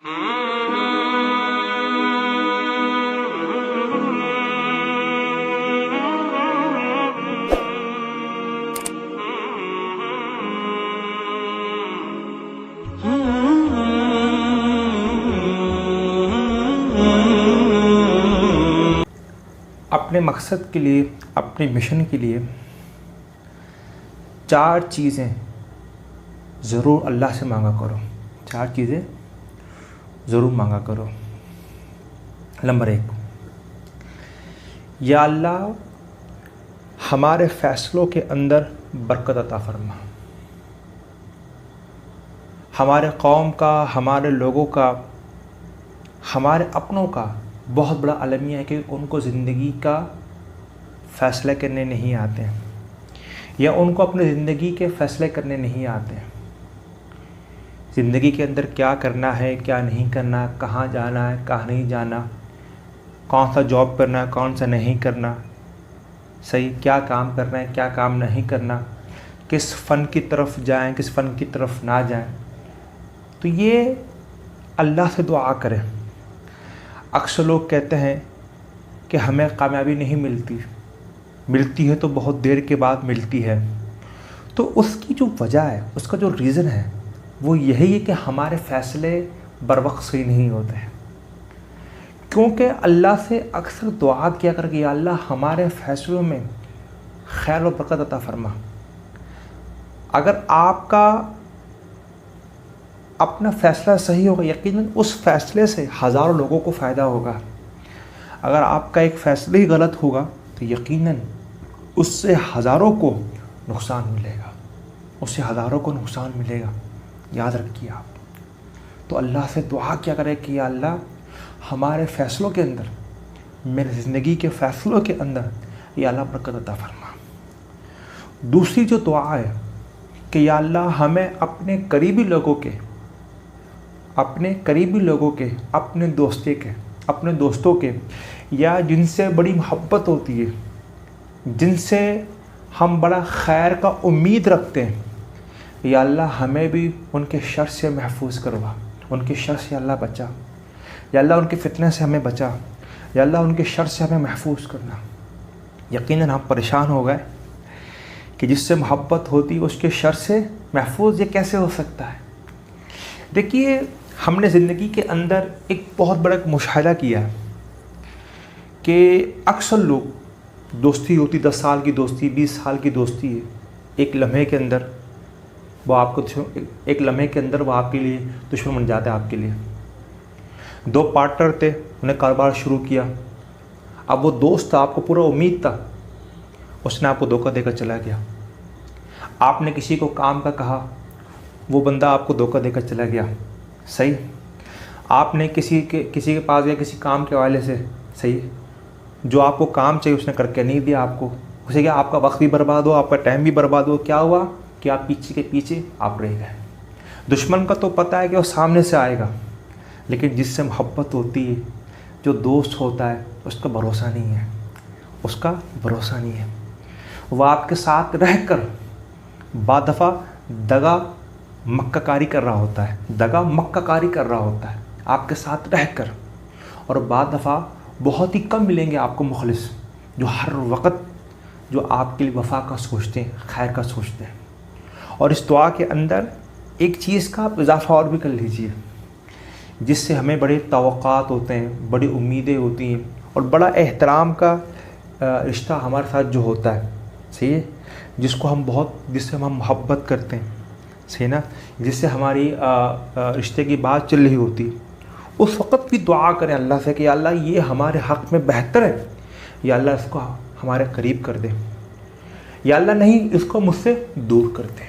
اپنے مقصد کے لیے، اپنے مشن کے لیے 4 چیزیں ضرور اللہ سے مانگا کرو. 4 چیزیں ضرور مانگا کرو. نمبر 1، یا اللہ ہمارے فیصلوں کے اندر برکت عطا فرما. ہمارے قوم کا، ہمارے لوگوں کا، ہمارے اپنوں کا بہت بڑا المیہ ہے کہ ان کو زندگی کا فیصلہ کرنے نہیں آتے ہیں، یا ان کو اپنی زندگی کے فیصلے کرنے نہیں آتے ہیں. زندگی کے اندر کیا کرنا ہے، کیا نہیں کرنا، کہاں جانا ہے، کہاں نہیں جانا، کون سا جاب کرنا ہے، کون سا نہیں کرنا، صحیح کیا کام کرنا ہے، کیا کام نہیں کرنا، کس فن کی طرف جائیں، کس فن کی طرف نہ جائیں. تو یہ اللہ سے دعا کریں. اکثر لوگ کہتے ہیں کہ ہمیں کامیابی نہیں ملتی ہے تو بہت دیر کے بعد ملتی ہے. تو اس کی جو وجہ ہے، اس کا جو ریزن ہے وہ یہی ہے کہ ہمارے فیصلے بر وقت صحیح نہیں ہوتے ہیں. کیونکہ اللہ سے اکثر دعا کیا کر کہ یا اللہ ہمارے فیصلوں میں خیر و برکت عطا فرما. اگر آپ کا اپنا فیصلہ صحیح ہوگا، یقیناً اس فیصلے سے ہزاروں لوگوں کو فائدہ ہوگا. اگر آپ کا ایک فیصلہ ہی غلط ہوگا تو یقیناً اس سے ہزاروں کو نقصان ملے گا، اس سے ہزاروں کو نقصان ملے گا. یاد رکھیے آپ. تو اللہ سے دعا کیا کرے کہ یا اللہ ہمارے فیصلوں کے اندر، میرے زندگی کے فیصلوں کے اندر یا اللہ برکت عطا فرما. دوسری جو دعا ہے کہ یا اللہ ہمیں اپنے قریبی لوگوں کے، اپنے دوستوں کے یا جن سے بڑی محبت ہوتی ہے، جن سے ہم بڑا خیر کا امید رکھتے ہیں، یا اللہ ہمیں بھی ان کے شر سے محفوظ کروا. ان کے شر سے اللہ بچا. یا اللہ ان کے فتنہ سے ہمیں بچا. یا اللہ ان کے شر سے ہمیں محفوظ کرنا. یقیناً ہم پریشان ہو گئے کہ جس سے محبت ہوتی ہے اس کے شر سے محفوظ یہ کیسے ہو سکتا ہے. دیکھیے ہم نے زندگی کے اندر ایک بہت بڑا مشاہدہ کیا ہے کہ اکثر لوگ، دوستی ہوتی 10 سال کی دوستی، 20 سال کی دوستی ہے، ایک لمحے کے اندر وہ آپ کے لیے دشمن بن جاتا ہے. آپ کے لیے 2 پارٹنر تھے، انہیں کاروبار شروع کیا. اب وہ دوست تھا، آپ کو پورا امید تھا، اس نے آپ کو دھوکہ دے کر چلا گیا. آپ نے کسی کو کام کا کہا، وہ بندہ آپ کو دھوکہ دے کر چلا گیا. صحیح. آپ نے کسی کے پاس گیا کسی کام کے حوالے سے، صحیح، جو آپ کو کام چاہیے اس نے کر کے نہیں دیا آپ کو. اسے کیا آپ کا وقت بھی برباد ہو، آپ کا ٹائم بھی برباد ہو. کیا ہوا کہ آپ پیچھے کے پیچھے آپ رہ گئے. دشمن کا تو پتہ ہے کہ وہ سامنے سے آئے گا، لیکن جس سے محبت ہوتی ہے، جو دوست ہوتا ہے، اس کا بھروسہ نہیں ہے. وہ آپ کے ساتھ رہ کر بعض دفعہ دغا مکہ کاری کر رہا ہوتا ہے آپ کے ساتھ رہ کر. اور بعض دفعہ بہت ہی کم ملیں گے آپ کو مخلص جو ہر وقت جو آپ کے لیے وفا کا سوچتے ہیں، خیر کا سوچتے ہیں. اور اس دعا کے اندر ایک چیز کا آپ اضافہ اور بھی کر لیجئے، جس سے ہمیں بڑے توقعات ہوتے ہیں، بڑی امیدیں ہوتی ہیں، اور بڑا احترام کا رشتہ ہمارے ساتھ جو ہوتا ہے، صحیح ہے، جس سے ہم محبت کرتے ہیں، صحیح نا، جس سے ہماری رشتے کی بات چل رہی ہوتی، اس وقت بھی دعا کریں اللہ سے کہ یا اللہ یہ ہمارے حق میں بہتر ہے، یا اللہ اس کو ہمارے قریب کر دے، یا اللہ نہیں اس کو مجھ سے دور کر دے.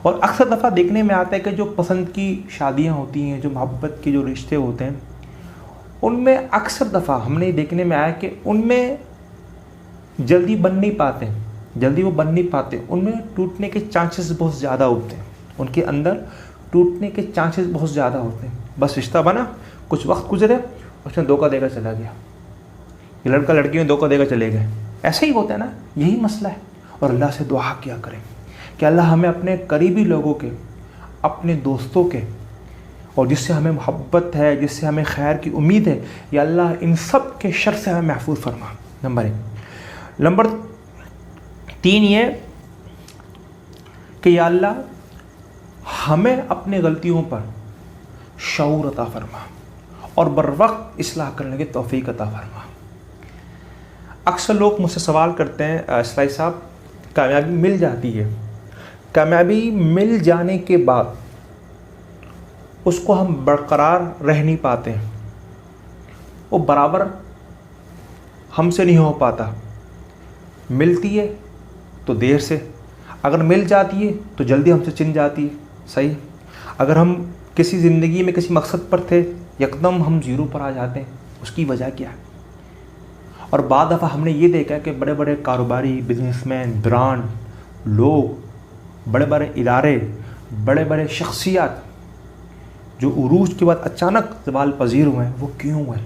اور اکثر دفعہ دیکھنے میں آتا ہے کہ جو پسند کی شادیاں ہوتی ہیں، جو محبت کے جو رشتے ہوتے ہیں، ان میں اکثر دفعہ ہم نے دیکھنے میں آیا کہ ان میں جلدی وہ بن نہیں پاتے. ان میں ٹوٹنے کے چانسز بہت زیادہ ہوتے ہیں. ان کے اندر ٹوٹنے کے چانسز بہت زیادہ ہوتے ہیں. بس رشتہ بنا، کچھ وقت گزرے، اس نے دھوکہ دے کر چلا گیا. یہ لڑکا لڑکی میں دھوکہ دے کر چلے گئے. ایسا ہی ہوتا ہے نا، یہی مسئلہ ہے. اور اللہ سے دعا کیا کریں کہ اللہ ہمیں اپنے قریبی لوگوں کے، اپنے دوستوں کے اور جس سے ہمیں محبت ہے، جس سے ہمیں خیر کی امید ہے، یا اللہ ان سب کے شر سے ہمیں محفوظ فرما، نمبر 1۔ نمبر 3 یہ کہ یا اللہ ہمیں اپنے غلطیوں پر شعور عطا فرما اور بروقت اصلاح کرنے کی توفیق عطا فرما۔ اکثر لوگ مجھ سے سوال کرتے ہیں اسلائی صاحب کامیابی مل جاتی ہے، کامیابی مل جانے کے بعد اس کو ہم برقرار رہ نہیں پاتے، وہ برابر ہم سے نہیں ہو پاتا، ملتی ہے تو دیر سے، اگر مل جاتی ہے تو جلدی ہم سے چن جاتی ہے، صحیح۔ اگر ہم کسی زندگی میں کسی مقصد پر تھے، یکدم ہم زیرو پر آ جاتے ہیں، اس کی وجہ کیا ہے؟ اور بعض دفعہ ہم نے یہ دیکھا ہے کہ بڑے بڑے کاروباری، بزنس مین، برانڈ، لوگ، بڑے بڑے ادارے، بڑے بڑے شخصیات جو عروج کے بعد اچانک زوال پذیر ہوئے ہیں، وہ کیوں ہوئے؟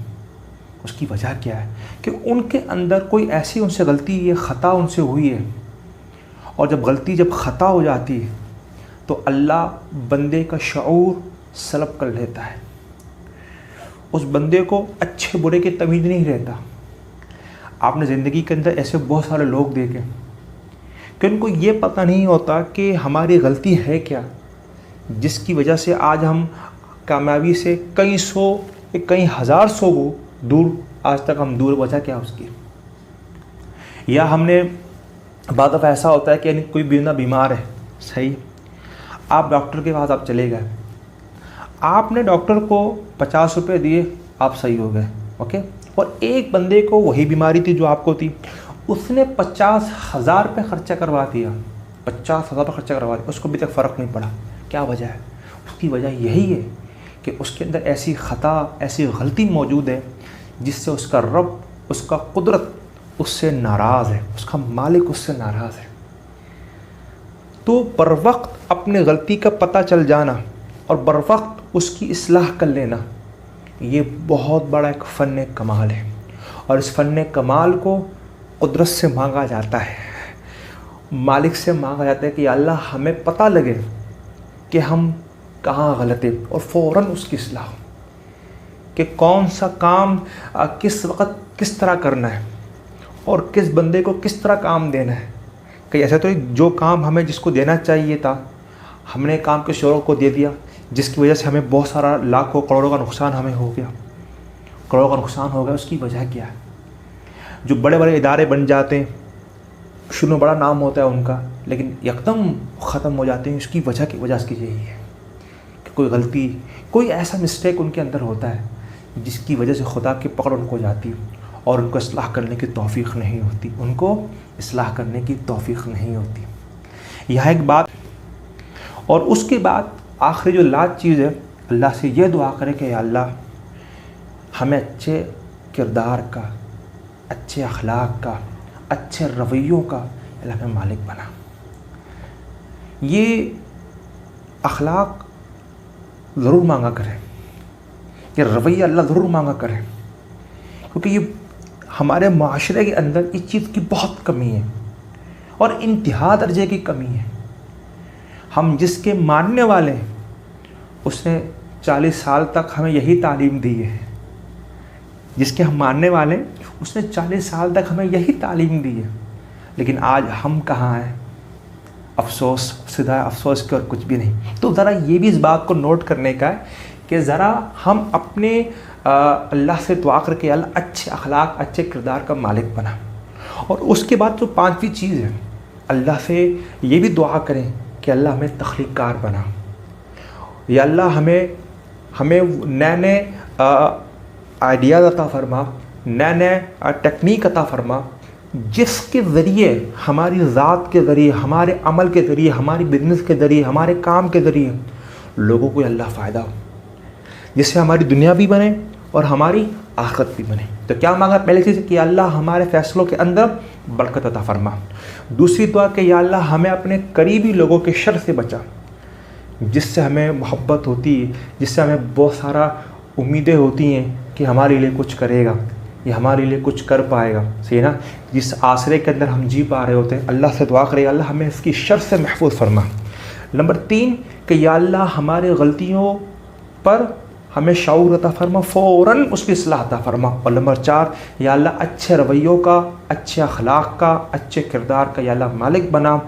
اس کی وجہ کیا ہے؟ کہ ان کے اندر کوئی ایسی ان سے غلطی ہے، خطا ان سے ہوئی ہے، اور جب خطا ہو جاتی ہے تو اللہ بندے کا شعور سلب کر لیتا ہے، اس بندے کو اچھے برے کی تمیز نہیں رہتا۔ آپ نے زندگی کے اندر ایسے بہت سارے لوگ دیکھے کہ ان کو یہ پتہ نہیں ہوتا کہ ہماری غلطی ہے کیا، جس کی وجہ سے آج ہم کامیابی سے کئی سو کئی ہزار سو دور، آج تک ہم دور، وجہ کیا اس کی؟ یا ہم نے بعض دفعہ ایسا ہوتا ہے کہ کوئی بندہ بیمار ہے، صحیح، آپ ڈاکٹر کے پاس آپ چلے گئے، آپ نے ڈاکٹر کو 50 روپے دیے، آپ صحیح ہو گئے، اوکے، اور ایک بندے کو وہی بیماری تھی جو آپ کو تھی، اس نے 50,000 روپے خرچہ کروا دیا، 50,000 روپے خرچہ کروا دیا، اس کو ابھی تک فرق نہیں پڑا۔ کیا وجہ ہے؟ اس کی وجہ یہی ہے کہ اس کے اندر ایسی خطا، ایسی غلطی موجود ہے جس سے اس کا رب، اس کا قدرت اس سے ناراض ہے، اس کا مالک اس سے ناراض ہے۔ تو بر وقت اپنے غلطی کا پتہ چل جانا اور بر وقت اس کی اصلاح کر لینا، یہ بہت بڑا ایک فن کمال ہے، اور اس فن کمال کو قدرت سے مانگا جاتا ہے، مالک سے مانگا جاتا ہے کہ یا اللہ ہمیں پتہ لگے کہ ہم کہاں غلط ہے، اور فوراً اس کی اصلاح ہو، کہ کون سا کام کس وقت کس طرح کرنا ہے، اور کس بندے کو کس طرح کام دینا ہے۔ کہ ایسا تو جو کام ہمیں جس کو دینا چاہیے تھا، ہم نے کام کے شعور کو دے دیا، جس کی وجہ سے ہمیں بہت سارا لاکھوں کروڑوں کا نقصان ہمیں ہو گیا، کروڑوں کا نقصان ہو گیا۔ اس کی وجہ کیا ہے؟ جو بڑے بڑے ادارے بن جاتے ہیں، شروع میں بڑا نام ہوتا ہے ان کا، لیکن یکدم ختم ہو جاتے ہیں، اس کی وجہ اس کی یہی ہے کہ کوئی غلطی، کوئی ایسا مسٹیک ان کے اندر ہوتا ہے جس کی وجہ سے خدا کی پکڑ ان کو جاتی ہے، اور ان کو اصلاح کرنے کی توفیق نہیں ہوتی، ان کو اصلاح کرنے کی توفیق نہیں ہوتی۔ یہاں ایک بات، اور اس کے بعد آخری جو لاسٹ چیز ہے، اللہ سے یہ دعا کرے کہ یا اللہ ہمیں اچھے کردار کا، اچھے اخلاق کا، اچھے رویوں کا اللہ ہمیں مالک بنا۔ یہ اخلاق ضرور مانگا کرے، یہ رویہ اللہ ضرور مانگا کرے، کیونکہ یہ ہمارے معاشرے کے اندر اس چیز کی بہت کمی ہے، اور انتہا درجے کی کمی ہے۔ ہم جس کے ماننے والے ہیں، اس نے 40 سال تک ہمیں یہی تعلیم دی ہے، جس کے ہم ماننے والے ہیں اس نے 40 سال تک ہمیں یہی تعلیم دی ہے، لیکن آج ہم کہاں ہیں؟ افسوس، سدھائے افسوس کے اور کچھ بھی نہیں۔ تو ذرا یہ بھی اس بات کو نوٹ کرنے کا ہے کہ ذرا ہم اپنے اللہ سے دعا کر کے اللہ اچھے اخلاق، اچھے کردار کا مالک بنا۔ اور اس کے بعد جو 5ویں چیز ہے، اللہ سے یہ بھی دعا کریں کہ اللہ ہمیں تخلیق کار بنا، یا اللہ ہمیں نئے نئے آئیڈیاز عطا فرما، نئے نئے ٹیکنیک عطا فرما، جس کے ذریعے ہماری ذات کے ذریعے، ہمارے عمل کے ذریعے، ہماری بزنس کے ذریعے، ہمارے کام کے ذریعے لوگوں کو اللہ فائدہ ہو، جس سے ہماری دنیا بھی بنے اور ہماری آخرت بھی بنے۔ تو کیا مانگا؟ پہلی چیز کہ اللہ ہمارے فیصلوں کے اندر برکت عطا فرما۔ دوسری دعا کہ یا اللہ ہمیں اپنے قریبی لوگوں کے شر سے بچا، جس سے ہمیں محبت ہوتی ہے، جس سے ہمیں بہت سارا امیدیں ہوتی ہیں کہ ہمارے لیے کچھ کرے گا، یہ ہمارے لیے کچھ کر پائے گا، صحیح نا؟ جس آسرے کے اندر ہم جی پا رہے ہوتے ہیں، اللہ سے دعا کرے اللہ ہمیں اس کی شر سے محفوظ فرما۔ نمبر 3 کہ یا اللہ ہمارے غلطیوں پر ہمیں شعور عطا فرما، فوراً اس کی اصلاح عطا فرما۔ اور نمبر 4، یا اللہ اچھے رویوں کا، اچھے اخلاق کا، اچھے کردار کا یا اللہ مالک بنا۔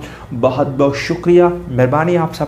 بہت بہت شکریہ، مہربانی آپ سب